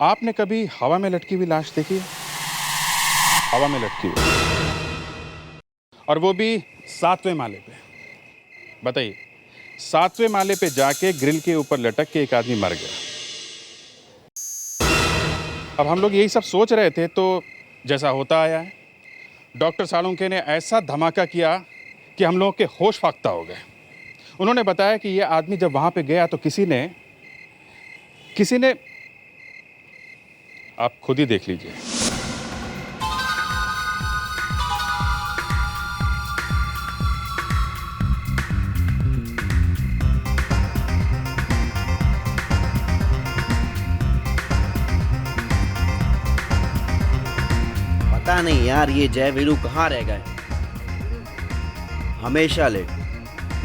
आपने कभी हवा में लटकी हुई लाश देखी है? हवा में लटकी हुई, और वो भी 7वें माले पे। बताइए, 7वें माले पे जाके ग्रिल के ऊपर लटक के एक आदमी मर गया। अब हम लोग यही सब सोच रहे थे तो जैसा होता आया है, डॉक्टर सालुंके ने ऐसा धमाका किया कि हम लोगों के होश फाख्ता हो गए। उन्होंने बताया कि ये आदमी जब वहां पे गया तो किसी ने आप खुद ही देख लीजिए। पता नहीं यार, ये जय वीरू कहाँ रह गए। हमेशा लेट।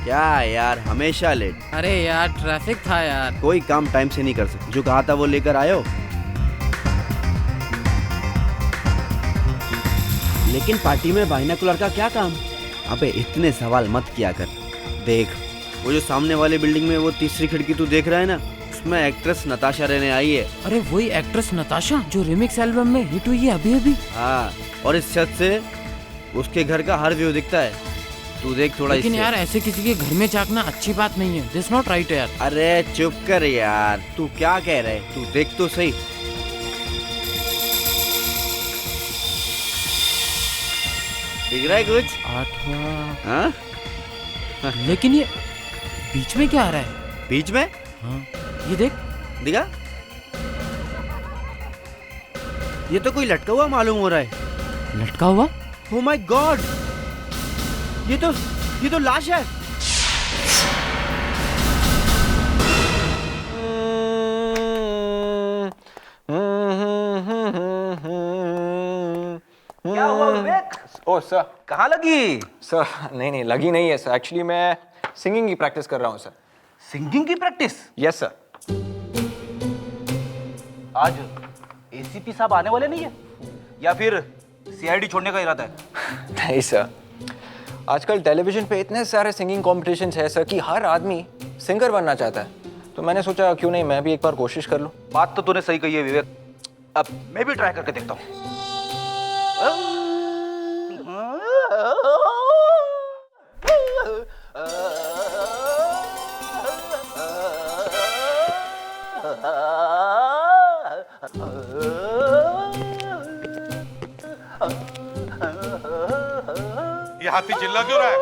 क्या यार, हमेशा लेट। अरे यार ट्रैफिक था यार। कोई काम टाइम से नहीं कर सकते। जो कहा था वो लेकर आयो। लेकिन पार्टी में बाइनोकुलर का क्या काम? अबे इतने सवाल मत किया कर। देख, वो जो सामने वाले बिल्डिंग में वो तीसरी खिड़की तू देख रहा है ना, उसमें एक्ट्रेस नताशा रहने आई है। अरे वही एक्ट्रेस नताशा जो रिमिक्स एल्बम में हिट हुई है अभी अभी। हाँ, और इस छत से उसके घर का हर व्यू दिखता है। तू देख थोड़ा। लेकिन यार ऐसे किसी के घर में झांकना अच्छी बात नहीं है। दिस नॉट राइट यार। अरे चुप कर यार, तू क्या कह रहे? तू देख तो सही। दिख रहा है कुछ? 8वां। हाँ? लेकिन ये बीच में क्या आ रहा है? बीच में? हाँ, ये देख। दिखा? ये तो कोई लटका हुआ मालूम हो रहा है। लटका हुआ? ओह माय गॉड, ये तो लाश है। क्या हुआ विवेक? ओह सर, कहाँ लगी? सर नहीं लगी नहीं है सर। एक्चुअली मैं सिंगिंग की प्रैक्टिस कर रहा हूँ सर। सिंगिंग की प्रैक्टिस? Yes sir. आज एसीपी साहब आने वाले नहीं है या फिर सीआईडी छोड़ने का इरादा है? नहीं सर, आजकल टेलीविजन पे इतने सारे सिंगिंग कॉम्पिटिशन्स है सर कि हर आदमी सिंगर बनना चाहता है। तो मैंने सोचा क्यों नहीं मैं भी एक बार कोशिश कर लूँ। बात तो तूने सही कही है विवेक। अब मैं भी ट्राई करके देखता हूँ। ये हाथी चिल्ला क्यों रहा है?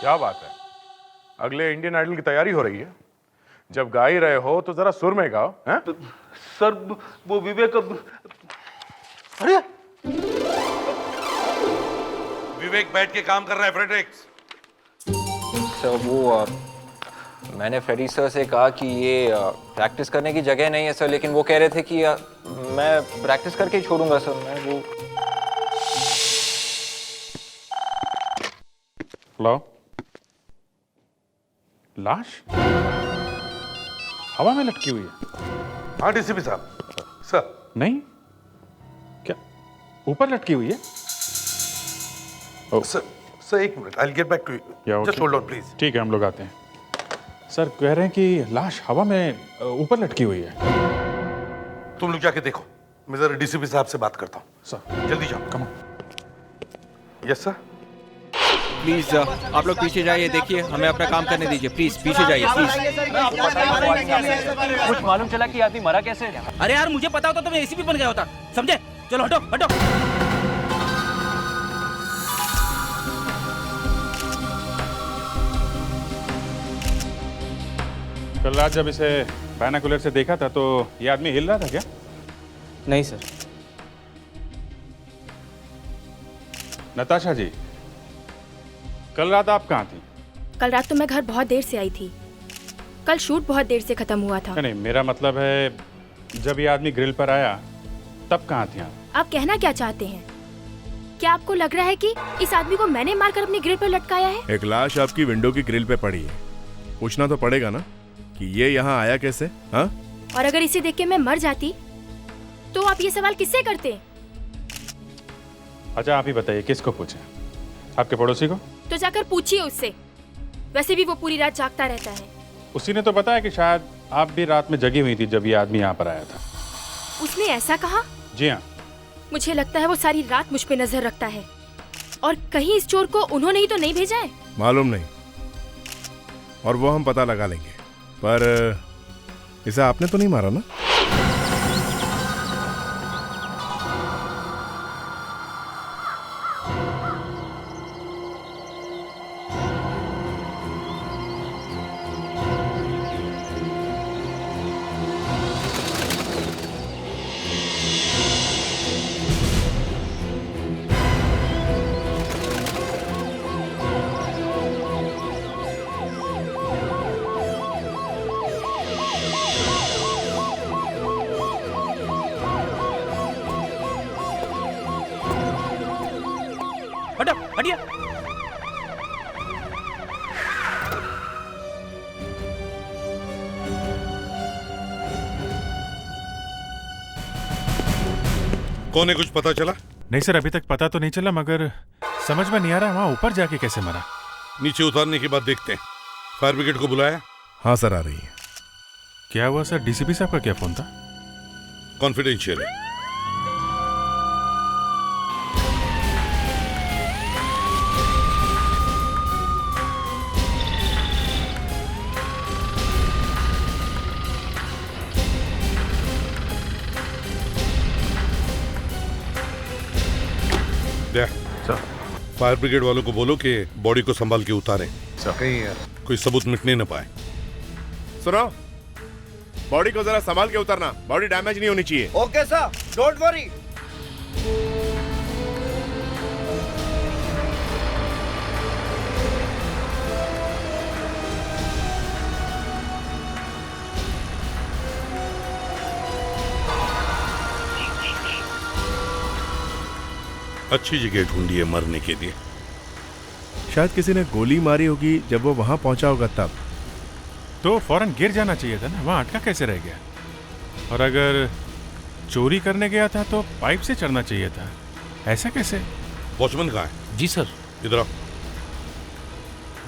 क्या बात है? अगले इंडियन आइडल की तैयारी हो रही है। जब गा ही रहे हो तो जरा सुर में गाओ। हैं? सर वो विवेक अरे विवेक बैठ के काम कर रहा है फ्रेडरिक्स। सर वो मैंने फ्रेडी सर से कहा कि ये प्रैक्टिस करने की जगह नहीं है सर, लेकिन वो कह रहे थे कि मैं प्रैक्टिस करके ही छोड़ूंगा सर। मैं वो लो, लाश हवा में लटकी हुई है। हाँ डीसीपी साहब। सर नहीं, क्या ऊपर लटकी हुई है? सर एक minute, I will get back to you. Just hold on please. ठीक है, हम लोग आते हैं। सर कह रहे हैं कि लाश हवा में ऊपर लटकी हुई है। तुम लोग जाके देखो, मैं जरा डीसीपी साहब से बात करता हूँ। सर जल्दी जाओ। Come on. Yes sir. Please आप लोग पीछे जाइए, देखिए हमें अपना काम करने दीजिए। प्लीज पीछे जाइए प्लीज। कुछ मालूम चला कि आदमी मरा कैसे? अरे यार मुझे पता होता तो मैं एसीपी बन गया होता, समझे? चलो हटो हटो। कल रात जब इसे बाइनोकुलर से देखा था तो ये आदमी हिल रहा था क्या? नहीं सर। नताशा जी, कल रात आप कहाँ थी? कल रात तो मैं घर बहुत देर से आई थी। कल शूट बहुत देर से खत्म हुआ था। नहीं, मेरा मतलब है जब ये आदमी ग्रिल पर आया तब कहाँ थी आप? आप कहना क्या चाहते हैं? क्या आपको लग रहा है कि इस आदमी को मैंने मारकर अपनी ग्रिल पर लटकाया है? एक लाश आपकी विंडो की ग्रिल पे पड़ी है, पूछना तो पड़ेगा ना कि ये यहाँ आया कैसे? हाँ? और अगर इसे देख के मैं मर जाती तो आप ये सवाल किससे करते? अच्छा आप ही बताइए, किसको पूछे? आपके पड़ोसी को? तो जाकर पूछिए उससे। वैसे भी वो पूरी रात जागता रहता है। उसी ने तो बताया कि शायद आप भी रात में जगी हुई थी जब ये आदमी यहाँ पर आया था। उसने ऐसा कहा? जी हाँ। मुझे लगता है वो सारी रात मुझ पे नजर रखता है, और कहीं इस चोर को उन्होंने ही तो नहीं भेजा है। मालूम नहीं, और वो हम पता लगा लेंगे, पर इसे आपने तो नहीं मारा ना? हटा, हटिया। कौन है, कुछ पता चला? नहीं सर, अभी तक पता तो नहीं चला, मगर समझ में नहीं आ रहा वहाँ ऊपर जाके कैसे मरा। नीचे उतारने के बाद देखते हैं। फायर ब्रिगेड को बुलाया? हाँ सर, आ रही है। क्या हुआ सर? डीसीपी साहब का क्या फोन था? कॉन्फिडेंशियल है। फायर ब्रिगेड वालों को बोलो कि बॉडी को संभाल के उतारें, कहीं कोई सबूत मिटने न पाए। सुनो, बॉडी को जरा संभाल के उतारना, बॉडी डैमेज नहीं होनी चाहिए। Okay sir, don't worry. अच्छी जगह ढूंढी है मरने के लिए। शायद किसी ने गोली मारी होगी जब वो वहां पहुंचा होगा तब। तो फौरन गिर जाना चाहिए था ना, वहाँ अटका कैसे रह गया? और अगर चोरी करने गया था तो पाइप से चढ़ना चाहिए था, ऐसा कैसे? वॉचमैन कहाँ है? जी सर। इधर आओ।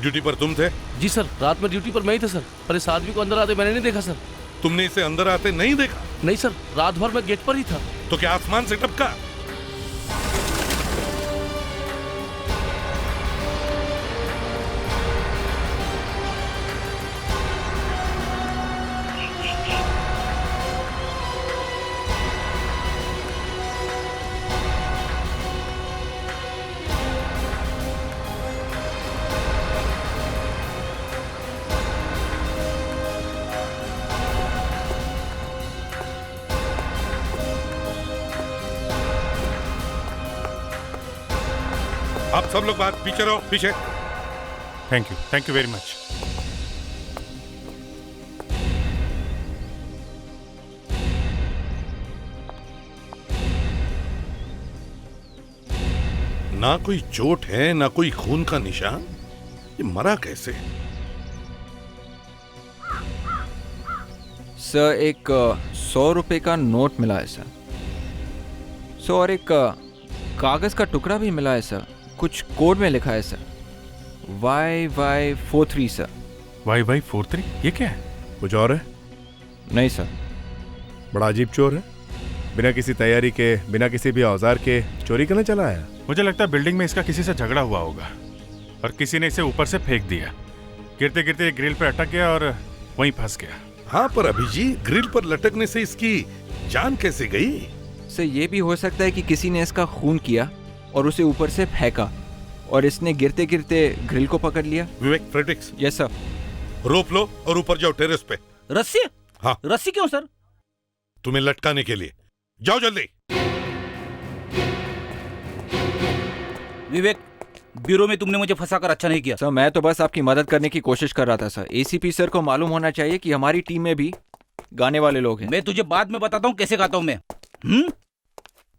ड्यूटी पर तुम थे? जी सर, रात में ड्यूटी पर मैं ही था सर, पर इस आदमी को अंदर आते मैंने नहीं देखा सर। तुमने इसे अंदर आते नहीं देखा? नहीं सर, रात भर मैं गेट पर ही था। तो क्या आसमान से टपका? आप सब लोग बात पीछे रहो, पीछे। Thank you very much. ना कोई चोट है, ना कोई खून का निशान। ये मरा कैसे? सर, एक 100 रुपए का नोट मिला है सर। सर, और एक कागज का टुकड़ा भी मिला है सर, कुछ कोड में लिखा है सर, YY43 सर। YY43? ये क्या है? कुछ और है? नहीं सर। बड़ा अजीब चोर है, बिना किसी तैयारी के, बिना किसी भी औजार के चोरी करने चला आया। मुझे लगता है बिल्डिंग में इसका किसी से झगड़ा हुआ होगा और किसी ने इसे ऊपर से फेंक दिया। गिरते गिरते ग्रिल पर अटक गया और वहीं फंस गया। हाँ, पर अभी जी ग्रिल पर लटकने से इसकी जान कैसे गई? सर, ये भी हो सकता है कि किसी ने इसका खून किया और उसे ऊपर से फेंका और इसने गिरते गिरते ग्रिल को पकड़ लिया। विवेक, फ्रेडिक्स। Yes sir. रोप लो और ऊपर जाओ टेरेस पे। रस्सी? हाँ। रस्सी क्यों सर? तुम्हें लटकाने के लिए। जाओ जल्दी। विवेक, ब्यूरो में तुमने मुझे फंसाकर अच्छा नहीं किया। सर, मैं तो बस आपकी मदद करने की कोशिश कर रहा था सर। एसीपी सर को मालूम होना चाहिए कि हमारी टीम में भी गाने वाले लोग हैं। मैं तुझे बाद में बताता हूँ कैसे गाता हूँ मैं।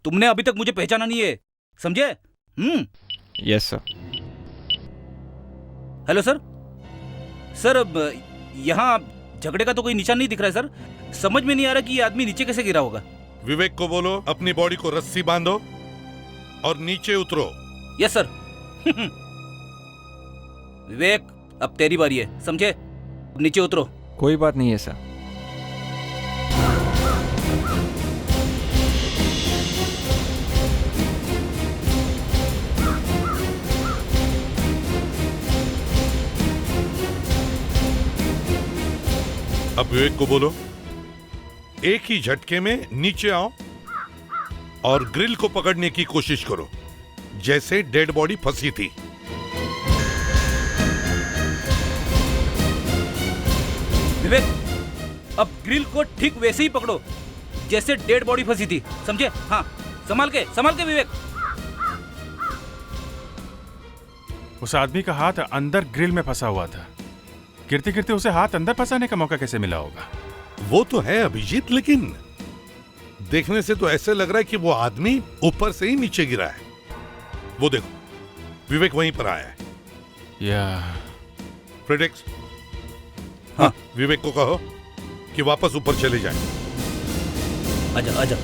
तुमने अभी तक मुझे पहचाना नहीं है, समझे? Yes sir. Hello sir. Sir, अब यहाँ झगड़े का तो कोई निशान नहीं दिख रहा है सर। समझ में नहीं आ रहा कि ये आदमी नीचे कैसे गिरा होगा। विवेक को बोलो अपनी बॉडी को रस्सी बांधो और नीचे उतरो। Yes sir. विवेक, अब तेरी बारी है, समझे? नीचे उतरो। कोई बात नहीं है सर। विवेक को बोलो एक ही झटके में नीचे आओ और ग्रिल को पकड़ने की कोशिश करो जैसे डेड बॉडी फंसी थी। विवेक, अब ग्रिल को ठीक वैसे ही पकड़ो जैसे डेड बॉडी फंसी थी, समझे? हाँ, संभाल के विवेक। उस आदमी का हाथ अंदर ग्रिल में फंसा हुआ था। गिरते गिरते उसे हाथ अंदर फंसाने का मौका कैसे मिला होगा? वो तो है अभिजीत, लेकिन देखने से तो ऐसे लग रहा है कि वो आदमी ऊपर से ही नीचे गिरा है। वो देखो, विवेक वहीं पर आया है। या फ्रेडेक्स, हाँ, विवेक को कहो कि वापस ऊपर चले जाएं। आजा,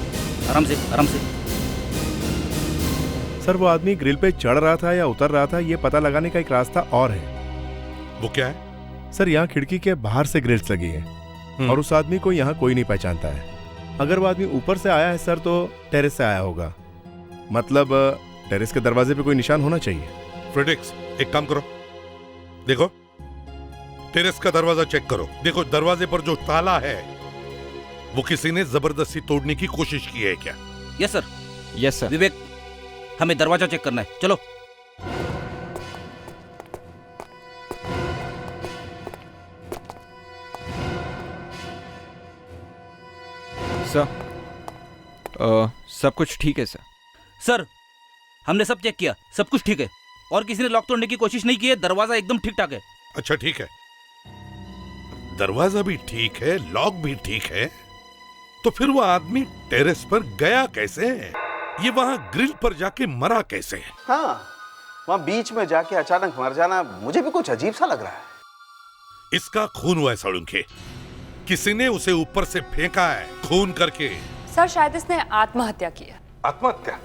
आराम से। सर, वो आदमी ग्रिल पे चढ़ रहा था या उतर रहा था, ये पता लगाने का एक रास्ता और है। वो क्या है? सर, यहाँ खिड़की के बाहर से ग्रिल्स लगी है और उस आदमी को यहाँ कोई नहीं पहचानता है। अगर वो आदमी ऊपर से आया है सर, तो टेरेस से आया होगा। मतलब टेरेस के दरवाजे पे कोई निशान होना चाहिए। फ्रेडेक्स, एक काम करो, देखो टेरेस का दरवाजा चेक करो। देखो दरवाजे पर जो ताला है वो किसी ने जबरदस्ती तोड़ने की कोशिश की है क्या? Yes sir. Yes sir. Vivek, हमें दरवाजा चेक करना है, चलो। सर, सब कुछ ठीक है सर। सर, हमने सब चेक किया, सब कुछ ठीक है और किसी ने लॉक तोड़ने की कोशिश नहीं की है। दरवाजा एकदम ठीक ठाक है। अच्छा ठीक है, दरवाजा भी ठीक है, लॉक भी ठीक है, तो फिर वो आदमी टेरेस पर गया कैसे? ये वहां ग्रिल पर जाके मरा कैसे? हाँ, वहाँ बीच में जाके अचानक मर जाना मुझे भी कुछ अजीब सा लग रहा है। इसका खून हुआ है सड़ुंखे, किसी ने उसे ऊपर से फेंका है खून करके। सर, शायद इसने आत्महत्या की है। आत्महत्या?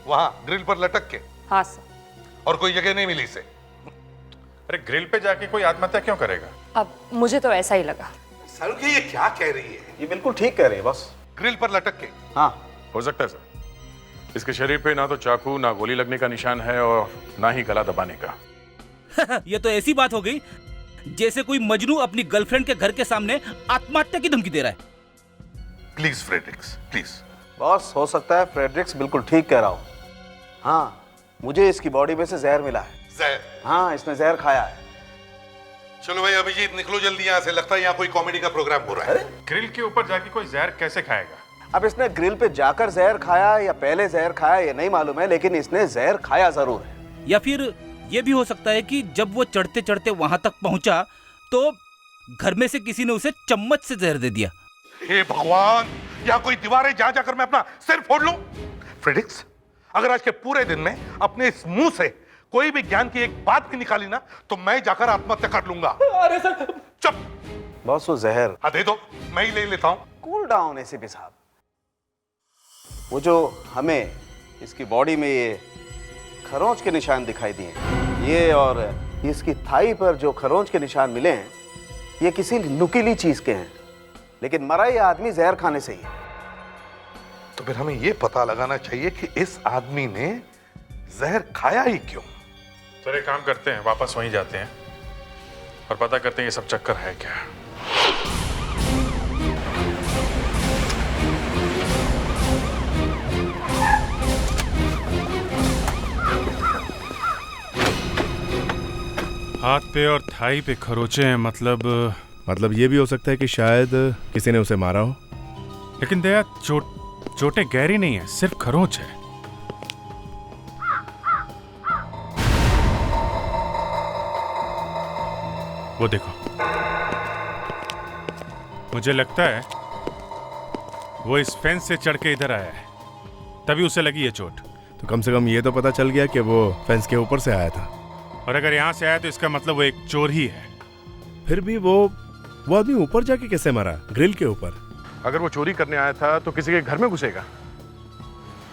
वहां ग्रिल पर लटक के? हाँ सर। और कोई जगह नहीं मिली इसे? अरे ग्रिल पे जाके कोई आत्महत्या क्यों करेगा? अब मुझे तो ऐसा ही लगा। सड़ुंखे, ये क्या कह रही है? ये बिल्कुल ठीक कह रहे हैं बॉस। ग्रिल पर लटक के? हाँ, हो सकता है सर। इसके शरीर पे ना तो चाकू, ना गोली लगने का निशान है और ना ही गला दबाने का। ये तो ऐसी बात हो गई जैसे कोई मजनू अपनी गर्लफ्रेंड के घर के सामने आत्महत्या की धमकी दे रहा है। Please Fredericks, please. बॉस, हो सकता है फ्रेडरिक्स बिल्कुल ठीक कह रहा हो। हाँ, मुझे इसकी बॉडी में से जहर मिला है। जहर? हाँ, इसने जहर खाया है। चलो भाई अभिजीत, निकलो जल्दी यहाँ से, लगता है यहाँ कोई कॉमेडी का प्रोग्राम हो रहा है। ग्रिल के ऊपर जाके कोई जहर कैसे खाएगा? अब इसने ग्रिल पे जाकर जहर खाया या पहले जहर खाया ये नहीं मालूम है, लेकिन इसने जहर खाया जरूर है। या फिर ये भी हो सकता है कि जब वो चढ़ते चढ़ते वहां तक पहुंचा तो घर में से किसी ने उसे चम्मच से जहर दे दिया। हे भगवान, यहाँ कोई दीवार है जहां जाकर मैं अपना सिर फोड़ लूं? फ्रेडरिक्स, अगर आज के पूरे दिन में अपने इस मुंह से कोई भी ज्ञान की एक बात भी निकाली ना तो मैं जाकर आत्महत्या कर लूंगा। अरे सर, चुप। बॉस, वो जहर। हाँ दे दो, मैं ही ले लेता हूँ। कूल डाउन एसीपी साहब। वो जो हमें इसकी बॉडी में ये खरोंच के निशान दिखाई दिए, ये और इसकी थाई पर जो खरोंच के निशान मिले हैं, ये किसी नुकीली चीज के हैं, लेकिन मरा ये आदमी जहर खाने से ही है। तो फिर हमें ये पता लगाना चाहिए कि इस आदमी ने जहर खाया ही क्यों। सर, एक काम करते हैं, वापस वहीं जाते हैं और पता करते हैं ये सब चक्कर है क्या। हाथ पे और थाई पे खरोचे हैं, मतलब ये भी हो सकता है कि शायद किसी ने उसे मारा हो। लेकिन दया, चोटें गहरी नहीं है, सिर्फ खरोंच है। वो देखो, मुझे लगता है वो इस फेंस से चढ़ के इधर आया है, तभी उसे लगी ये चोट। तो कम से कम ये तो पता चल गया कि वो फेंस के ऊपर से आया था। और अगर यहां से आया तो इसका मतलब वो एक चोर ही है। फिर भी वो आदमी ऊपर जाके कैसे मरा, ग्रिल के ऊपर? अगर वो चोरी करने आया था तो किसी के घर में घुसेगा,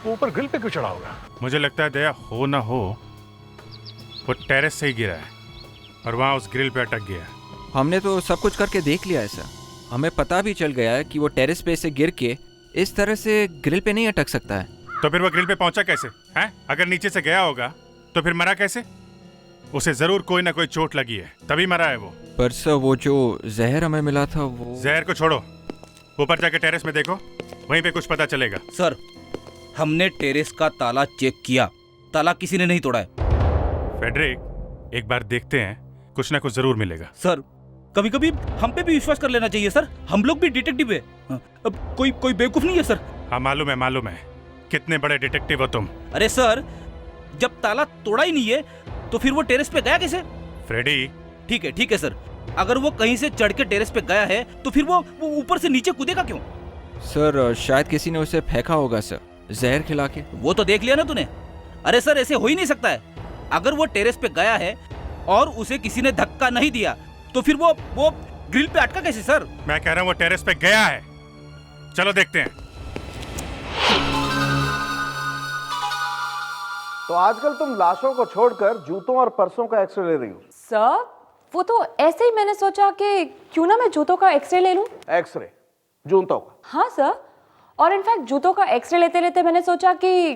वो ऊपर ग्रिल पे क्यों चढ़ा होगा? मुझे लगता है दया, हो ना हो वो टेरेस से ही गिरा है और वहां उस ग्रिल पे अटक गया। हमने तो सब कुछ करके देख लिया है सर, हमें पता भी चल गया है कि वो टेरेस पे से गिर के इस तरह से ग्रिल पे नहीं अटक सकता है। तो फिर वो ग्रिल पे पहुंचा कैसे हैं? अगर नीचे से गया होगा तो फिर मरा कैसे? उसे जरूर कोई ना कोई चोट लगी है, तभी मरा है वो। पर सर वो जो जहर हमें मिला था वो जहर को छोड़ो, ऊपर जाके टेरेस में देखो, वहीं पे कुछ पता चलेगा। सर, हमने टेरेस का ताला चेक किया, ताला किसी ने नहीं तोड़ा है। फेडरिक, एक बार देखते हैं, कुछ ना कुछ जरूर मिलेगा। सर, कभी कभी हम पे भी विश्वास कर लेना चाहिए सर, हम लोग भी डिटेक्टिव है। अब कोई बेवकूफ नहीं है सर। हाँ मालूम है, कितने बड़े डिटेक्टिव हो तुम। अरे सर, जब ताला तोड़ा ही नहीं है तो फिर वो टेरेस पे गया कैसे? फ्रेडी, ठीक है सर, अगर वो कहीं से चढ़ के टेरेस पे गया है तो फिर वो ऊपर से नीचे कूदेगा क्यों? सर शायद किसी ने उसे फेंका होगा सर, जहर खिला के। वो तो देख लिया ना तूने। अरे सर, ऐसे हो ही नहीं सकता है। अगर वो टेरेस पे गया है और उसे किसी ने धक्का नहीं दिया तो फिर वो ग्रिल पे अटका कैसे सर? मैं कह रहा हूँ वो टेरेस पे गया है, चलो देखते हैं। तो आजकल तुम लाशों को छोड़कर जूतों और पर्सों का एक्सरे ले रही हो। सर, वो तो ऐसे ही मैंने सोचा कि क्यों ना मैं जूतों का एक्सरे ले लूं। एक्सरे जूतों का? हाँ सर, और इनफैक्ट जूतों का एक्सरे लेते लेते मैंने सोचा कि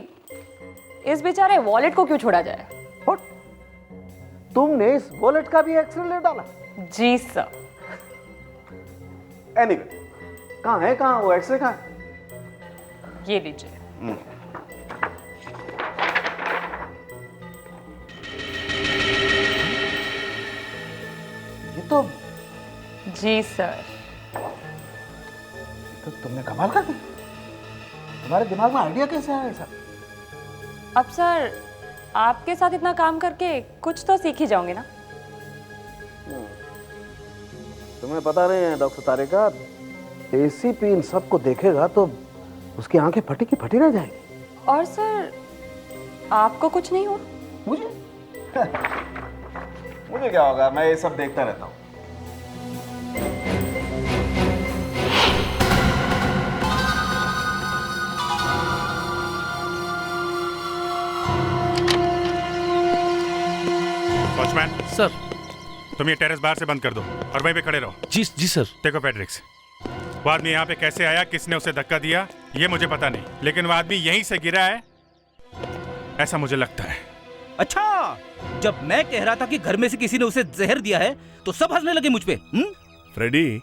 इस बेचारे वॉलेट को क्यों छोड़ा जाए। What? तुमने इस वॉलेट का भी एक्सरे ले डाला? जी सर। एनीवे, कहाँ वो एक्सरे कहाँ है? ये लीजिए। ये तो जी सर। तो तुमने कमाल कर दी। तुम्हारे दिमाग में आइडिया कैसे आया सब? अब सर, आपके साथ इतना काम करके कुछ तो सीख ही जाओगे ना। तुम्हें पता नहीं है डॉक्टर तारिका, एसीपी इन सबको देखेगा तो उसकी आंखें फटी की फटी रह जाएगी। और सर, आपको कुछ नहीं हुआ? मुझे मुझे क्या होगा, मैं ये सब देखता रहता हूँ। वॉचमैन सर, तुम ये टेरेस बाहर से बंद कर दो और वहीं पे खड़े रहो। जी सर। देखो फेडरिक्स, वो आदमी यहाँ पे कैसे आया, किसने उसे धक्का दिया, ये मुझे पता नहीं, लेकिन वो आदमी यहीं से गिरा है, ऐसा मुझे लगता है। अच्छा, जब मैं कह रहा था कि घर में से किसी ने उसे जहर दिया है तो सब हंसने लगे मुझ पे। फ्रेडी,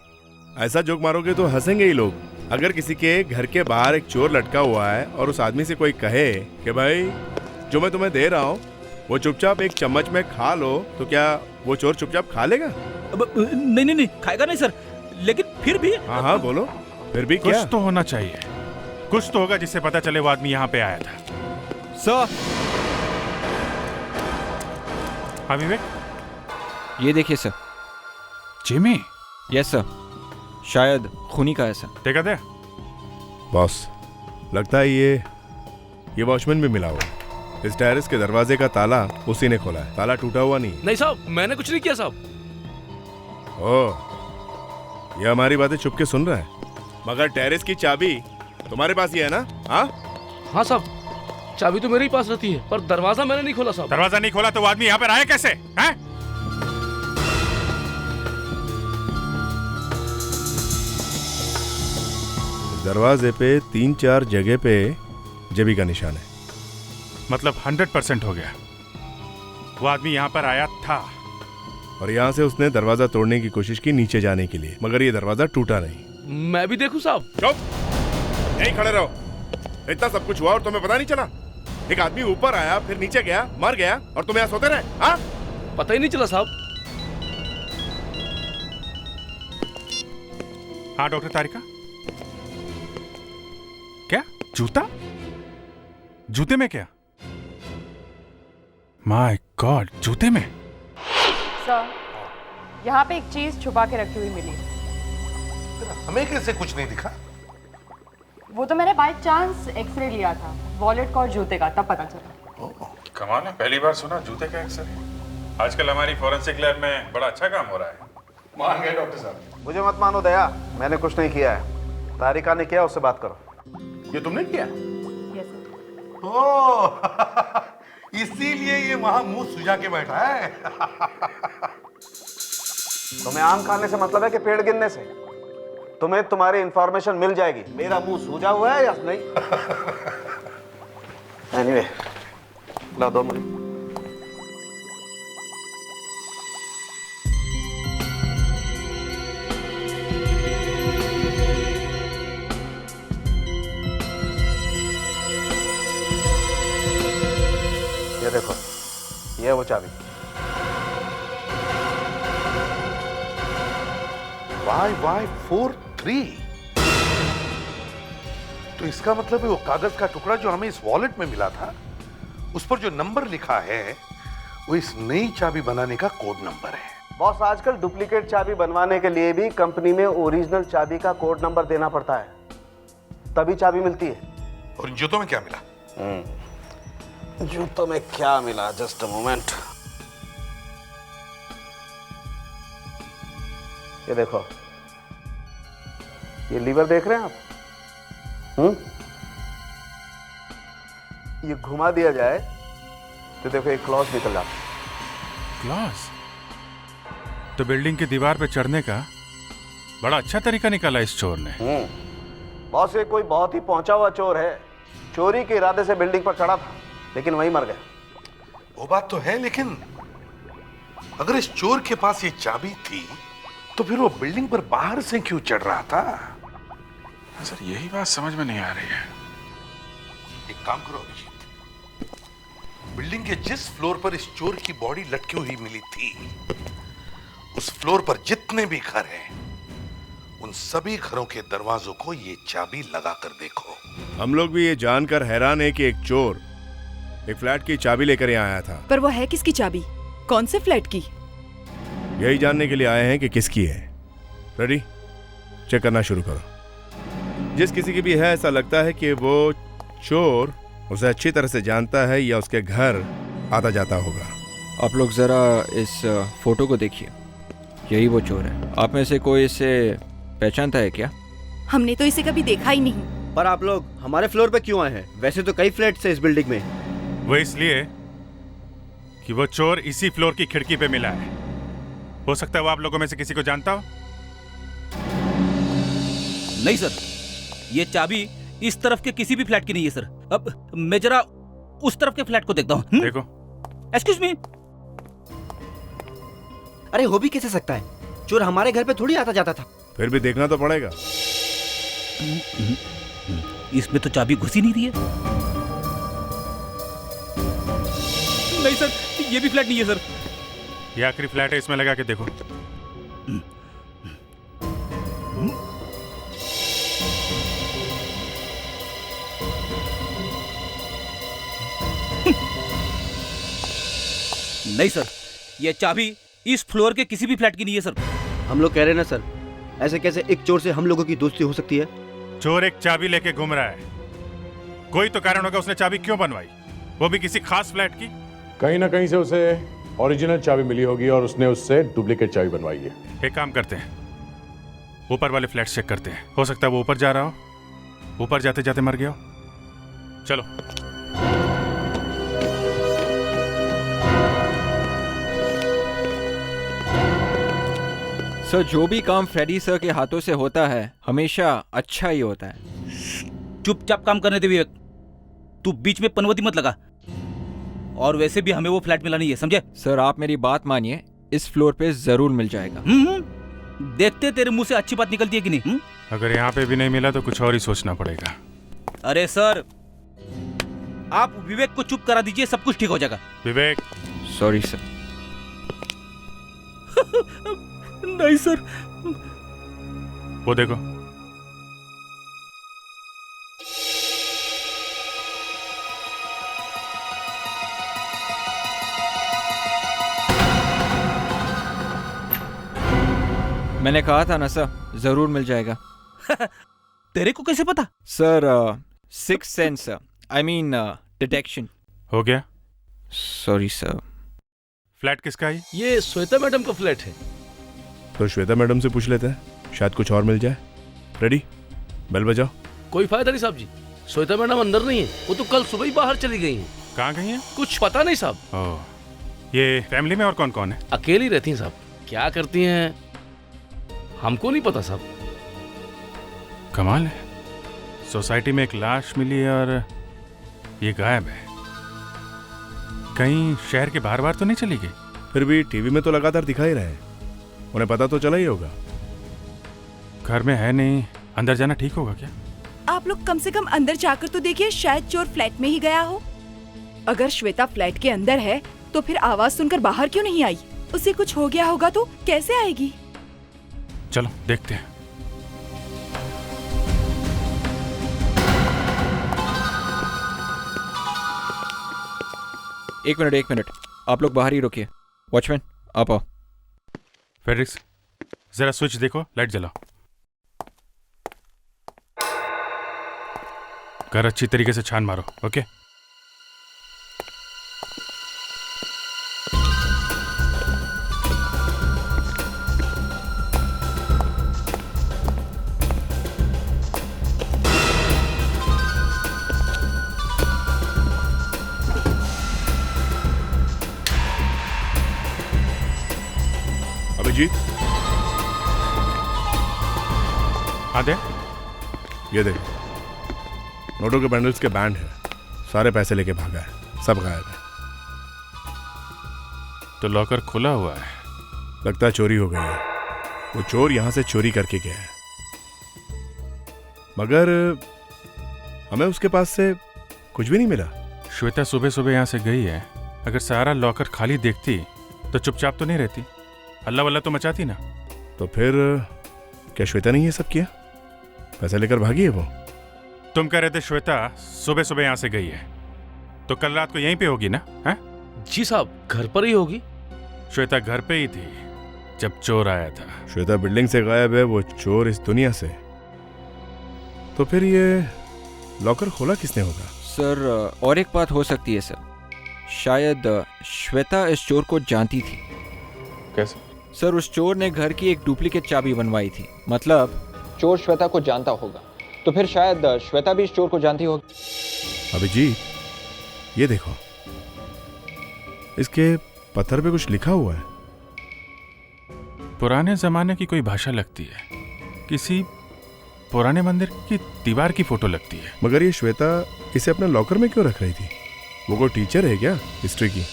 ऐसा जोक मारोगे तो हंसेंगे ही लोग। अगर किसी के घर के बाहर एक चोर लटका हुआ है और उस आदमी से कोई कहे कि भाई जो मैं तुम्हें दे रहा हूँ वो चुपचाप एक चम्मच में खा लो, तो क्या वो चोर चुपचाप खा लेगा? नहीं, खाएगा नहीं सर, लेकिन फिर भी। हाँ बोलो, फिर भी क्या? कुछ तो होना चाहिए, कुछ तो होगा जिससे पता चले वो आदमी यहाँ पे आया था। सर, हाँ विवेक, ये देखिए सर। जिमी? यस सर, शायद खूनी का है सर। देखा दे बॉस, लगता है ये वॉचमैन भी मिला हुआ। इस टेरेस के दरवाजे का ताला उसी ने खोला है, ताला टूटा हुआ नहीं। नहीं साहब, मैंने कुछ नहीं किया साहब। ओह, ये हमारी बातें चुप के सुन रहा है, मगर टेरेस की चाबी तुम्हारे पास ही है ना? हाँ साहब, चाबी तो मेरे ही पास रहती है, पर दरवाजा मैंने नहीं खोला साहब। दरवाजा नहीं खोला तो वो आदमी यहाँ पर आया कैसे? हैं? दरवाजे पे 3-4 जगह पे जेबी का निशान है। मतलब 100% हो गया, वो आदमी यहाँ पर आया था और यहाँ से उसने दरवाजा तोड़ने की कोशिश की नीचे जाने के लिए, मगर ये दरवाजा टूटा नहीं। मैं भी देखूं साहब? चुप, यहीं खड़े रहो। इतना सब कुछ हुआ और तुम्हें पता नहीं चला? एक आदमी ऊपर आया, फिर नीचे गया, मर गया, और तुम यहाँ सोते रहे? हाँ, पता ही नहीं चला साहब। हाँ डॉक्टर तारिका, क्या जूता? जूते में क्या? माय गॉड, जूते में? सर, यहाँ पे एक चीज छुपा के रखी हुई मिली। हमें कैसे कुछ नहीं दिखा? वो तो मैंने बाय चांस एक्सरे लिया था, वॉलेट का और जूते का, तब पता चला। कमाल है, पहली बार सुना जूते का एक्सरे। आजकल हमारी फॉरेंसिक लैब में बड़ा अच्छा काम हो रहा है। मान गए डॉक्टर साहब। मुझे मत मानो दया, मैंने कुछ नहीं किया है। तारिका ने किया, उससे बात करो। ये तुमने किया? Yes sir. ओह, इसीलिए ये वहां मुंह सुझा के बैठा है। तुम्हें आम खाने से मतलब है कि पेड़ गिनने से? तुम्हें तुम्हारी इंफॉर्मेशन मिल जाएगी। मेरा मुंह सूजा हुआ है या नहीं? एनीवे, ला दो मुझे। देखो, ये है वो चाबी। 5543। तो इसका मतलब है वो कागज का टुकड़ा जो हमें इस वॉलेट में मिला था, उस पर जो नंबर लिखा है वो इस नई चाबी बनाने का कोड नंबर है। बॉस, आजकल डुप्लीकेट चाबी बनवाने के लिए भी कंपनी में ओरिजिनल चाबी का कोड नंबर देना पड़ता है, तभी चाबी मिलती है। और इन जूतों में क्या मिला? जूतों में क्या मिला? Just a moment. ये देखो, ये लीवर देख रहे हैं आप? ये घुमा दिया जाए तो देखो एक क्लॉज निकल जाता है। क्लॉज? तो बिल्डिंग की दीवार पे चढ़ने का बड़ा अच्छा तरीका निकाला इस चोर ने। बॉस, ये कोई बहुत ही पहुंचा हुआ चोर है। चोरी के इरादे से बिल्डिंग पर चढ़ा था, लेकिन वहीं मर गया। वो बात तो है, लेकिन अगर इस चोर के पास ये चाबी थी तो फिर वो बिल्डिंग पर बाहर से क्यों चढ़ रहा था? सर, यही बात समझ में नहीं आ रही है। एक काम करो अभिजीत, बिल्डिंग के जिस फ्लोर पर इस चोर की बॉडी लटकी हुई मिली थी, उस फ्लोर पर जितने भी घर हैं, उन सभी घरों के दरवाजों को ये चाबी लगा कर देखो। हम लोग भी ये जानकर हैरान है कि एक चोर एक फ्लैट की चाबी लेकर यहाँ आया था। पर वो है किसकी चाबी? कौन से फ्लैट की? यही जानने के लिए आए हैं कि किसकी है। रेडी? चेक करना शुरू करो। जिस किसी की भी है, ऐसा लगता है कि वो चोर उसे अच्छी तरह से जानता है या उसके घर आता जाता होगा। आप लोग जरा इस फोटो को देखिए, यही वो चोर है। आप में से कोई इसे पहचानता है क्या? हमने तो इसे कभी देखा ही नहीं। पर आप लोग हमारे फ्लोर पे क्यों आए हैं? वैसे तो कई फ्लैट्स हैं इस बिल्डिंग में। वो इसलिए कि वो चोर इसी फ्लोर की खिड़की पे मिला है। हो सकता है वो आप लोगों में से किसी को जानता हो। नहीं सर, ये चाबी इस तरफ के किसी भी फ्लैट की नहीं है सर। अब मैं जरा उस तरफ के फ्लैट को देखता हूँ। देखो। Excuse me. अरे हो भी कैसे सकता है? चोर हमारे घर पे थोड़ी आता जाता था। फिर भी देखना तो पड़ेगा। इसमें तो चाबी घुसी नहीं रही है। नहीं सर, ये भी फ्लैट नहीं है सर। ये आखिरी फ्लैट है, इसमें लगा के देखो। नहीं सर, ये चाबी इस फ्लोर के किसी भी फ्लैट की नहीं है सर। हम लोग कह रहे हैं ना सर, ऐसे कैसे एक चोर से हम लोगों की दोस्ती हो सकती है? चोर एक चाबी लेके घूम रहा है, कोई तो कारण होगा उसने चाबी क्यों बनवाई, वो भी किसी खास फ्लैट की। कहीं ना कहीं से उसे ओरिजिनल चाबी मिली होगी और उसने उससे डुप्लीकेट चाबी बनवाई है। एक काम करते हैं, ऊपर वाले फ्लैट चेक करते हैं। हो सकता है वो ऊपर जा रहा हो, ऊपर जाते जाते मर गया हो। चलो। सर, जो भी काम फ्रेडी सर के हाथों से होता है हमेशा अच्छा ही होता है। चुपचाप काम करने दे विवेक, तू बीच में पनवती मत लगा। और वैसे भी हमें वो फ्लैट मिला नहीं है, समझे? सर, आप मेरी बात मानिए, इस फ्लोर पे जरूर मिल जाएगा। देखते तेरे मुंह से अच्छी बात निकलती है कि नहीं। अगर यहाँ पे भी नहीं मिला तो कुछ और ही सोचना पड़ेगा। अरे सर, आप विवेक को चुप करा दीजिए, सब कुछ ठीक हो जाएगा। विवेक। Sorry sir. नहीं सर। वो देखो। मैंने कहा था ना सर, जरूर मिल जाएगा। तेरे को कैसे पता? Sir, six sense, I mean detection. हो गया? Sorry sir. फ्लैट किसका है? ये श्वेता मैडम का फ्लैट है। तो श्वेता मैडम से पूछ लेते हैं, शायद कुछ और मिल जाए। रेडी? बेल बजाओ। कोई फायदा नहीं साहब जी, श्वेता मैडम अंदर नहीं है, वो तो कल सुबह ही बाहर चली गई हैं। कहाँ गई हैं? कुछ पता नहीं साहब। ओह, ये फैमिली में और कौन कौन है? अकेली रहती हैं साहब। क्या करती हैं हमको नहीं पता साहब। कमाल है, सोसाइटी में एक लाश मिली है और ये गायब है। कहीं शहर के बाहर बाहर तो नहीं चली गई? फिर भी टीवी में तो लगातार दिखा ही रहे हैं, उन्हें पता तो चला ही होगा। घर में है नहीं, अंदर जाना ठीक होगा क्या? आप लोग कम से कम अंदर जाकर तो देखिए, शायद चोर फ्लैट में ही गया हो। अगर श्वेता फ्लैट के अंदर है तो फिर आवाज सुनकर बाहर क्यों नहीं आई? उसे कुछ हो गया होगा तो कैसे आएगी? चलो देखते हैं। एक मिनट, आप लोग बाहर ही रुकिए। वॉचमैन आप आओ। फेड्रिक्स जरा स्विच देखो, लाइट जलाओ। घर अच्छी तरीके से छान मारो। ओके अभिजीत, हाँ दे। ये देख, नोटों के बंडल्स के बैंड है, सारे पैसे लेके भागा है, सब गायब है। तो लॉकर खुला हुआ है। लगता है चोरी हो गई है। वो चोर यहां से चोरी करके गया है, मगर हमें उसके पास से कुछ भी नहीं मिला। श्वेता सुबह सुबह यहाँ से गई है। अगर सारा लॉकर खाली देखती तो चुपचाप तो नहीं रहती, हल्ला वल्ला तो मचाती ना। तो फिर क्या श्वेता ने ये सब किया? पैसे लेकर भागी है वो? तुम कह रहे थे श्वेता सुबह सुबह यहाँ से गई है, तो कल रात को यहीं पे होगी ना? हैं? जी साहब, घर पर ही होगी। श्वेता घर पे ही थी जब चोर आया था। श्वेता बिल्डिंग से गायब है, वो चोर इस दुनिया से। तो फिर ये लॉकर खोला किसने होगा? सर और एक बात हो सकती है सर, शायद श्वेता इस चोर को जानती थी। कैसे? सर उस चोर ने घर की एक डुप्लीकेट चाबी बनवाई थी, मतलब चोर श्वेता को जानता होगा, तो फिर शायद श्वेता भी इस चोर को जानती होगी। अभिजीत, ये देखो, इसके पत्थर पे कुछ लिखा हुआ है। पुराने जमाने की कोई भाषा लगती है, किसी पुराने मंदिर की दीवार की फोटो लगती है। मगर ये श्वेता इसे अपने लॉकर में क्यों रख रही थी? वो कोई टीचर है क्या हिस्ट्री की?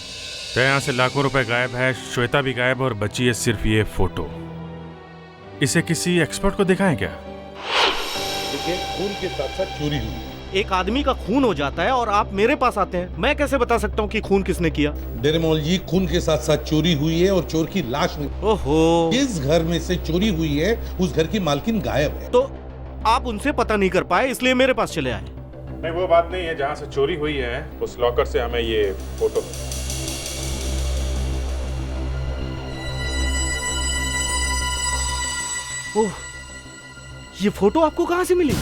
तो यहाँ से लाखों रुपए गायब है, श्वेता भी गायब, और बची है सिर्फ ये फोटो। इसे किसी एक्सपर्ट को दिखाएं क्या? देखिए, खून के साथ साथ चोरी हुई। एक आदमी का खून हो जाता है और आप मेरे पास आते हैं, मैं कैसे बता सकता हूँ कि खून किसने किया? डेरेमोल जी, खून के साथ साथ चोरी हुई है और चोर की लाश नहीं। ओहो, जिस घर में से चोरी हुई है उस घर की मालकिन गायब है। तो आप उनसे पता नहीं कर पाए, इसलिए मेरे पास चले आए। नहीं, वो बात नहीं है। जहाँ से चोरी हुई है उस लॉकर से हमें ये फोटो। ओह, ये फोटो आपको कहाँ से मिली?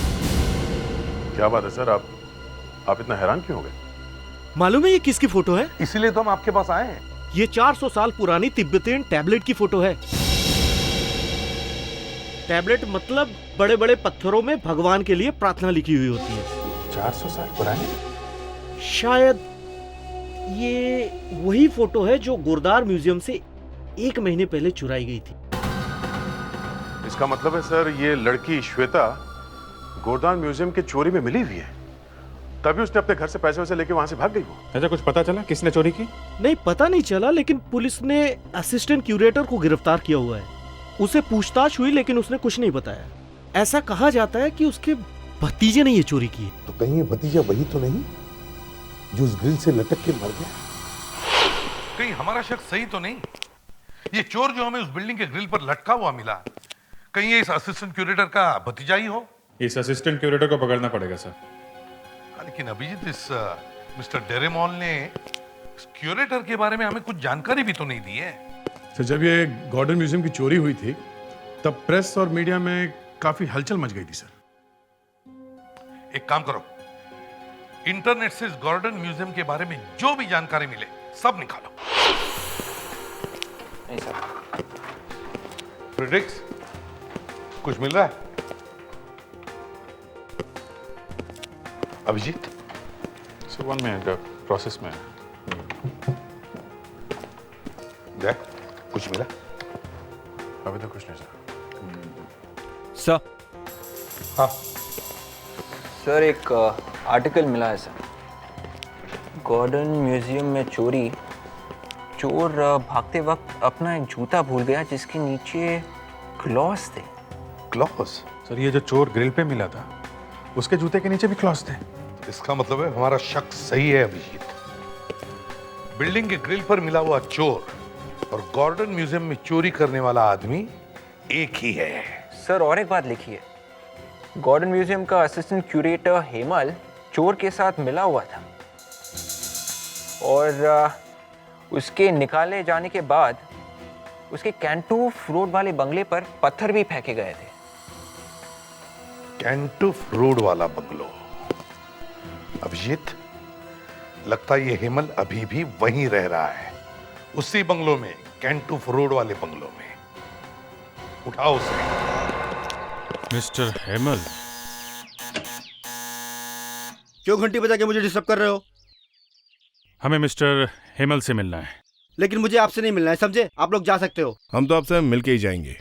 क्या बात है सर, आप इतना हैरान क्यों हो गए? मालूम है ये किसकी फोटो है? इसीलिए तो हम आपके पास आए हैं। ये 400 साल पुरानी तिब्बतियन टैबलेट की फोटो है। टैबलेट मतलब बड़े बड़े पत्थरों में भगवान के लिए प्रार्थना लिखी हुई होती है। 400 साल पुरानी? शायद ये वही फोटो है जो गुरदार म्यूजियम से 1 महीने पहले चुराई गई थी। इसका मतलब है सर, ये लड़की श्वेता गोरदान म्यूजियम के चोरी में मिली हुई है, तभी उसने अपने घर से पैसे वैसे लेके वहां से भाग गई। वो ऐसा कुछ पता चला किसने चोरी की? नहीं, पता नहीं चला, लेकिन पुलिस ने असिस्टेंट क्यूरेटर को गिरफ्तार किया हुआ है। उसे पूछताछ हुई लेकिन उसने कुछ नहीं बताया। ऐसा कहा जाता है कि उसके भतीजे ने ये चोरी की है। तो कहीं ये भतीजा वही तो नहीं जो उस ग्रिल से लटक के मर गया? कहीं हमारा शक सही तो नहीं? ये चोर जो हमें उस बिल्डिंग के ग्रिल पर लटका हुआ मिला, कहीं ये इस असिस्टेंट क्यूरेटर का भतीजा ही हो? इस असिस्टेंट क्यूरेटर को पकड़ना पड़ेगा सर। लेकिन अभिजीत, इस मिस्टर डेरेमोल ने इस क्यूरेटर के बारे में हमें कुछ जानकारी भी तो नहीं दी है। सर, जब ये गॉर्डन म्यूजियम की चोरी हुई थी तब प्रेस और मीडिया में काफी हलचल मच गई थी सर। एक काम करो, इंटरनेट से इस गॉर्डन म्यूजियम के बारे में जो भी जानकारी मिले सब निकालो। नहीं सर। फ्रेडरिक्स, कुछ मिल रहा है? अभिजीत, सर 1 मिनट, प्रोसेस में। देख, कुछ मिला? अभी तो कुछ नहीं सर। सर। हाँ सर, एक आर्टिकल मिला है सर। गॉर्डन म्यूजियम में चोरी। चोर भागते वक्त अपना एक जूता भूल गया जिसके नीचे क्लॉस थे। क्लॉस? सर, ये जो चोर ग्रिल पे मिला था उसके जूते के नीचे भी क्लॉस थे। इसका मतलब है हमारा शक सही है अभिजीत। बिल्डिंग के ग्रिल पर मिला हुआ चोर और गॉर्डन म्यूजियम में चोरी करने वाला आदमी एक ही है। सर और एक बात लिखी है, गॉर्डन म्यूजियम का असिस्टेंट क्यूरेटर हेमल चोर के साथ मिला हुआ था और उसके निकाले जाने के बाद उसके कैंटूफ रोड वाले बंगले पर पत्थर भी फेंके गए थे। कैंटूफ रोड वाला बंगलो। अभिजीत, लगता है ये हेमल अभी भी वहीं रह रहा है, उसी बंगलो में, कैंटूफ रोड वाले बंगलो में। उठाओ उसे। मिस्टर हेमल, क्यों घंटी बजा के मुझे डिस्टर्ब कर रहे हो? हमें मिस्टर हेमल से मिलना है। लेकिन मुझे आपसे नहीं मिलना है, समझे? आप लोग जा सकते हो। हम तो आपसे मिलके ही जाएंगे।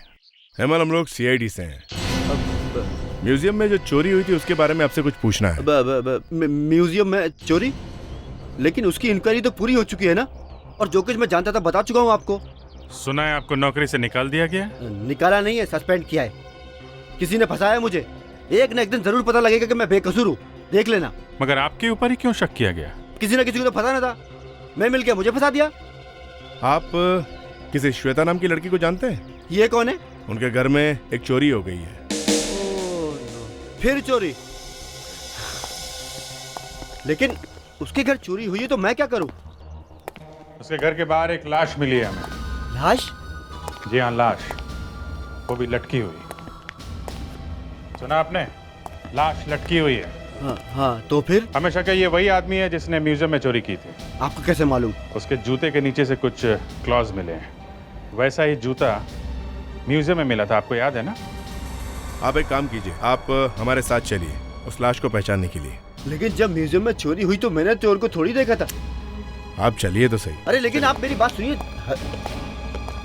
हेमल, हम लोग सीआईडी से हैं। म्यूजियम में जो चोरी हुई थी उसके बारे में आपसे कुछ पूछना है। म्यूजियम में चोरी? लेकिन उसकी इंक्वायरी तो पूरी हो चुकी है ना, और जो कुछ मैं जानता था बता चुका हूँ आपको। सुना है आपको नौकरी से निकाल दिया गया? निकाला नहीं है, सस्पेंड किया है। किसी ने फंसाया मुझे। एक न एक दिन जरूर पता लगेगा कि मैं बेकसूर हूँ, देख लेना। मगर आपके ऊपर ही क्यों शक किया गया? किसी न किसी को तो फंसाना था, मैं मिल गया, मुझे फंसा दिया। आप किसी श्वेता नाम की लड़की को जानते हैं? ये कौन है? उनके घर में एक चोरी हो गई है। फिर चोरी? लेकिन उसके घर चोरी हुई है तो मैं क्या करूं? उसके घर के बाहर एक लाश मिली है हमें। लाश? जी हाँ, लाश, वो भी लटकी हुई। सुना आपने? लाश लटकी हुई है। हाँ, तो फिर? हमें शक है ये वही आदमी है जिसने म्यूजियम में चोरी की थी। आपको कैसे मालूम? उसके जूते के नीचे से कुछ क्लॉज मिले हैं। वैसा ही जूता म्यूजियम में मिला था, आपको याद है ना? आप एक काम कीजिए, आप हमारे साथ चलिए उस लाश को पहचानने के लिए। लेकिन जब म्यूजियम में चोरी हुई तो मैंने चोर को थोड़ी देखा था। आप चलिए तो सही। अरे लेकिन आप मेरी बात सुनिए।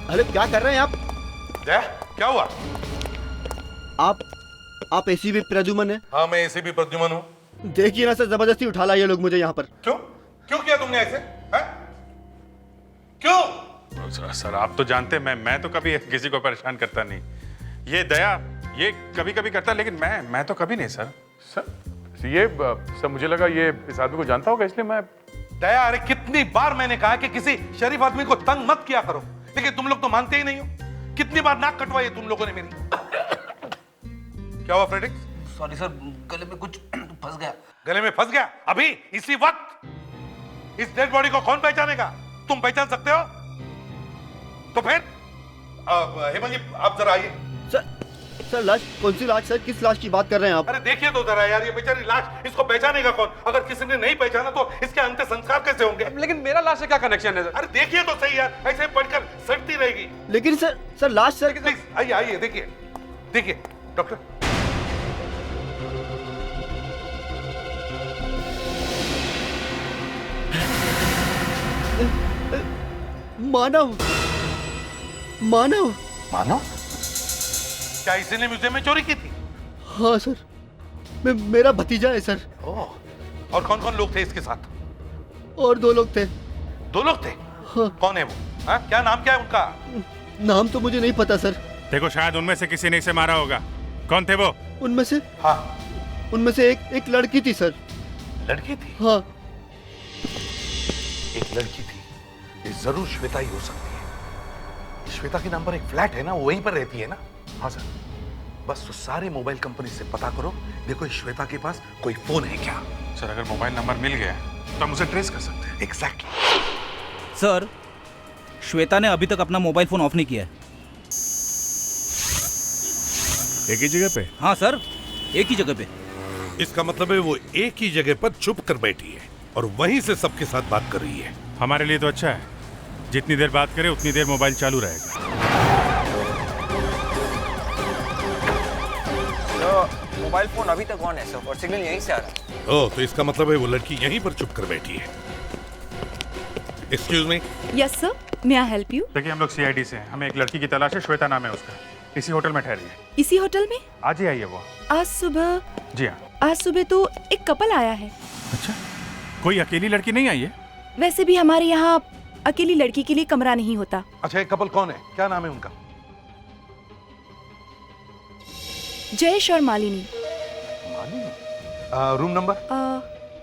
अरे क्या कर रहे हैं आप? क्या हुआ? आप एसीपी प्रद्युमन है? हाँ, मैं एसीपी प्रद्युमन हूँ। देखिए ना सर, जबरदस्ती उठा लाए ये लोग मुझे यहाँ पर। क्यों किया तुमने ऐसे? क्यों? सर आप तो जानते हैं मैं तो कभी किसी को परेशान करता नहीं। ये दया ये कभी कभी करता, लेकिन मैं तो कभी नहीं सर। सर मुझे लगा ये इस आदमी को जानता होगा, इसलिए मैं। दया, अरे कितनी बार मैंने कहा कि किसी शरीफ आदमी को तंग मत किया करो, लेकिन तुम लोग तो मानते ही नहीं हो। कितनी बार नाक कटवाई है तुम लोगों ने मेरी। क्या हुआ फ्रेडिक्स? सॉरी सर, गले में कुछ फंस गया। गले में फंस गया? अभी इसी वक्त? इस डेड बॉडी को कौन पहचानेगा? तुम पहचान सकते हो? तो फिर हेमल जी आप जरा आइए। सर लाश? कौन सी लाश सर? किस लाश की बात कर रहे हैं आप? अरे देखिए तो जरा यार, ये बेचारी लाश, इसको पहचानेगा कौन? अगर किसी ने नहीं पहचाना तो इसके अंतिम संस्कार कैसे होंगे? लेकिन मेरा लाश से क्या कनेक्शन है सर? अरे देखिए तो सही यार, ऐसे पढ़कर सड़ती रहेगी। लेकिन सर लाश सर। प्लीज आइए देखिए डॉक्टर। मानव? क्या इसी ने म्यूजियम में चोरी की थी? हाँ सर, मेरा भतीजा है सर। और कौन कौन लोग थे इसके साथ? और 2 लोग थे। 2 लोग थे? हाँ। कौन है वो? क्या नाम क्या है उनका? नाम तो मुझे नहीं पता सर। देखो शायद उनमें से किसी ने इसे मारा होगा। कौन थे वो? उनमें से? हाँ, उनमें से एक लड़की थी सर। लड़की थी? हाँ, एक लड़की थी। ये जरूर श्वेता ही हो सकती है। श्वेता के नाम पर एक फ्लैट है ना, वो वहीं पर रहती है ना? हाँ सर, बस तो सारे मोबाइल कंपनी से पता करो, देखो श्वेता के पास कोई फोन है क्या? सर अगर मोबाइल नंबर मिल गया तो हम उसे ट्रेस कर सकते हैं। एग्जैक्टली। सर, श्वेता ने अभी तक अपना मोबाइल फोन ऑफ नहीं किया है। एक ही जगह पे? हाँ सर, एक ही जगह पे। इसका मतलब है वो एक ही जगह पर चुप कर बैठी है और वहीं से सबके साथ बात कर रही है। हमारे लिए तो अच्छा है, जितनी देर बात करे उतनी देर मोबाइल चालू रहेगा। मोबाइल फोन अभी तक ऑन है सर, और सिग्नल यहीं से आ रहा है। ओह, तो इसका मतलब है वो लड़की यहीं पर चुप कर बैठी है। Excuse me. Yes sir, may I help you? देखिए हम लोग सीआईडी से हैं, हमें एक लड़की की तलाश है, श्वेता नाम है उसका। इसी होटल में ठहरी है। इसी होटल में? आज ही आई है वो। आज सुबह? जी हाँ। आज सुबह तो एक कपल आया है। अच्छा, कोई अकेली लड़की नहीं आई है? वैसे भी हमारे यहाँ अकेली लड़की के लिए कमरा नहीं होता। अच्छा, एक कपल कौन है? क्या नाम है उनका? जयेश और Malini. Room number?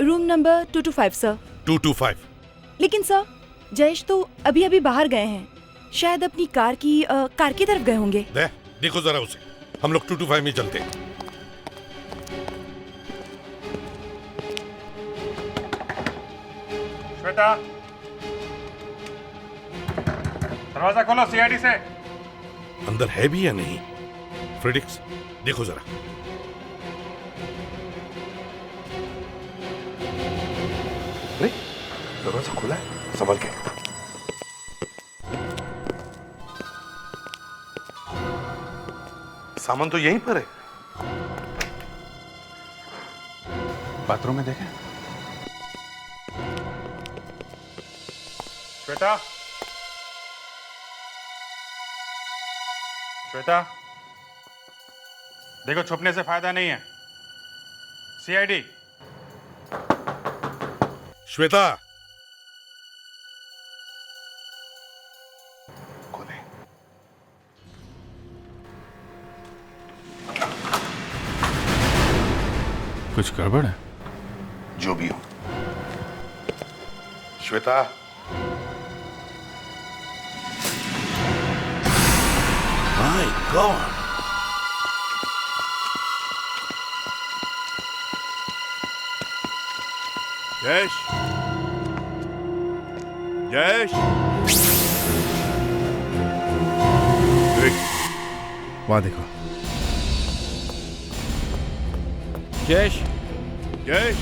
Room number 225 sir. 225। लेकिन सर, जयेश तो अभी अभी बाहर गए हैं, शायद अपनी कार की तरफ गए होंगे। देखो जरा उसे, हम लोग 225 में चलते हैं। श्वेता, दरवाजा खोलो सीआईडी से। अंदर है भी या नहीं? फ्रेडिक्स देखो जरा। अरे दरवाजा खुला है, संभल के। सामान तो यहीं पर है। बाथरूम में देखें। श्वेता, श्वेता, देखो छुपने से फायदा नहीं है। सीआईडी। श्वेता, कुछ गड़बड़ है? जो भी हो। श्वेता, माय गॉड, जयेश, जयेश, वहां देखो। जयेश, जयेश,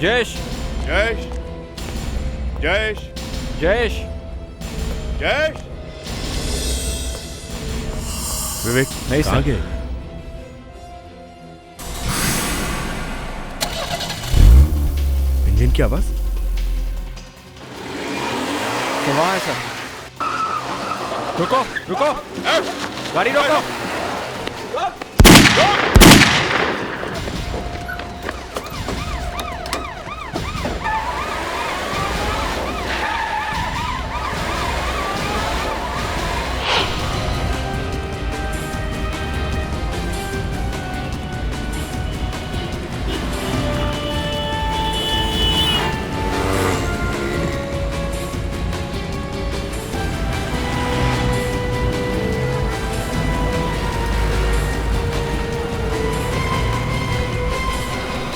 जयेश, जयेश, जयेश, जयेश, जयेश। विवेक नहीं कहाँ सर। गए? इंजन की आवाज? तो वहाँ है सर। रुको, रुको, गाड़ी रोको।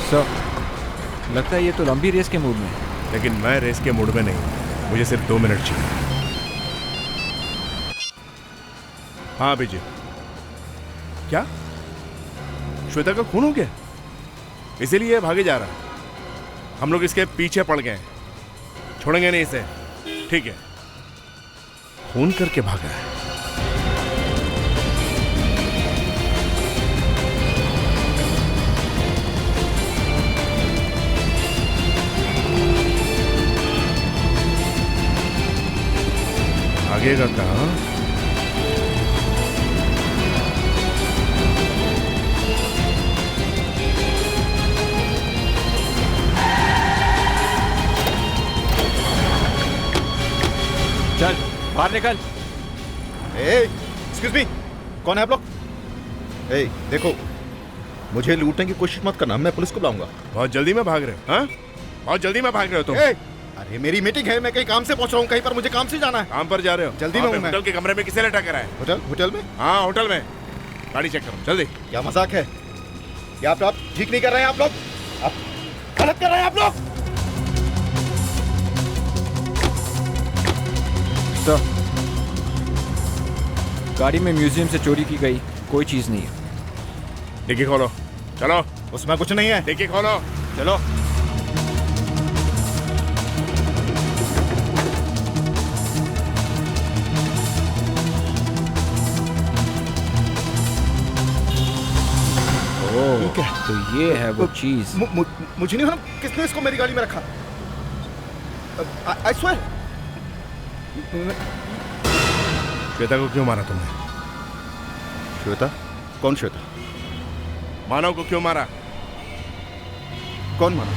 सर, लगता है ये तो लंबी रेस के मूड में है। लेकिन मैं रेस के मूड में नहीं, मुझे सिर्फ 2 मिनट चाहिए। हाँ अभिजीत, क्या श्वेता का खून हो गया? इसीलिए ये भागे जा रहा है। हम लोग इसके पीछे पड़ गए, छोड़ेंगे नहीं इसे। ठीक है, खून करके भागा है। भागेगा कहाँ? चल बाहर निकल। एक्सक्यूज मी, कौन है आप लोग? देखो, मुझे लूटने की कोशिश मत करना, मैं पुलिस को बुलाऊंगा। बहुत जल्दी में भाग रहे हो? हाँ, बहुत जल्दी में भाग रहे हो तुम? अरे मेरी मीटिंग है, मैं कहीं काम से पहुंच रहा हूँ, कहीं पर मुझे काम से जाना है। काम पर जा रहे हो? जल्दी में हूँ मैं। होटल के कमरे में किसे लेटा कर है? होटल में? हाँ होटल में। गाड़ी चेक करो जल्दी। क्या मजाक है? क्या आप ठीक नहीं कर रहे हैं? आप लोग आप गलत कर रहे हैं आप लोग। सर, गाड़ी में म्यूजियम से चोरी की गई कोई चीज नहीं है। डिक्की खोलो, चलो। उसमें कुछ नहीं है। डिक्की खोलो, चलो। ठीक है, तो ये है वो चीज। मुझे नहीं मालूम किसने इसको मेरी गाड़ी में रखा। I swear. श्वेता को क्यों मारा तुमने? श्वेता? कौन श्वेता? मानव को क्यों मारा? कौन मानव?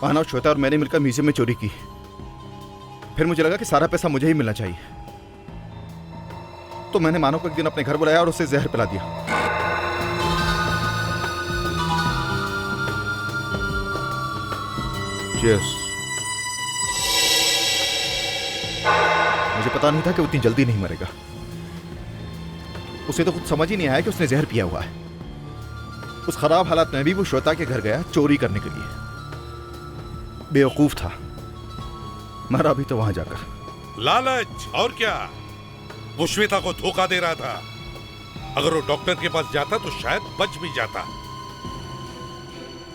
मानव, श्वेता और मैंने मिलकर म्यूजियम में चोरी की। फिर मुझे लगा कि सारा पैसा मुझे ही मिलना चाहिए, तो मैंने मानव को एक दिन अपने घर बुलाया और उसे जहर पिला दिया। Cheers. मुझे पता नहीं था कि उतनी जल्दी नहीं मरेगा। उसे तो कुछ समझ ही नहीं आया कि उसने जहर पिया हुआ है। उस खराब हालात में भी वो श्वेता के घर गया चोरी करने के लिए। बेवकूफ था, मरा भी तो वहां जाकर। लालच और क्या, वो श्वेता को धोखा दे रहा था। अगर वो डॉक्टर के पास जाता तो शायद बच भी जाता।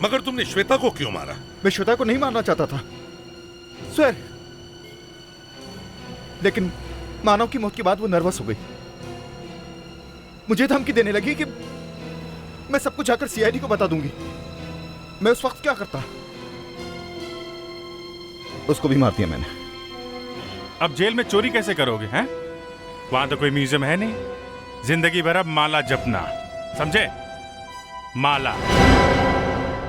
मगर तुमने श्वेता को क्यों मारा? मैं श्वेता को नहीं मारना चाहता था, स्वेर। लेकिन मानव की मौत के बाद वो नर्वस हो गई। मुझे धमकी देने लगी कि मैं सब कुछ जाकर सीआईडी को बता दूंगी। मैं उस वक्त क्या करता? उसको भी मार दिया मैंने। अब जेल में चोरी कैसे करोगे हैं? वहां तो कोई म्यूजियम है नहीं। जिंदगी भर अब माला जपना, समझे? माला।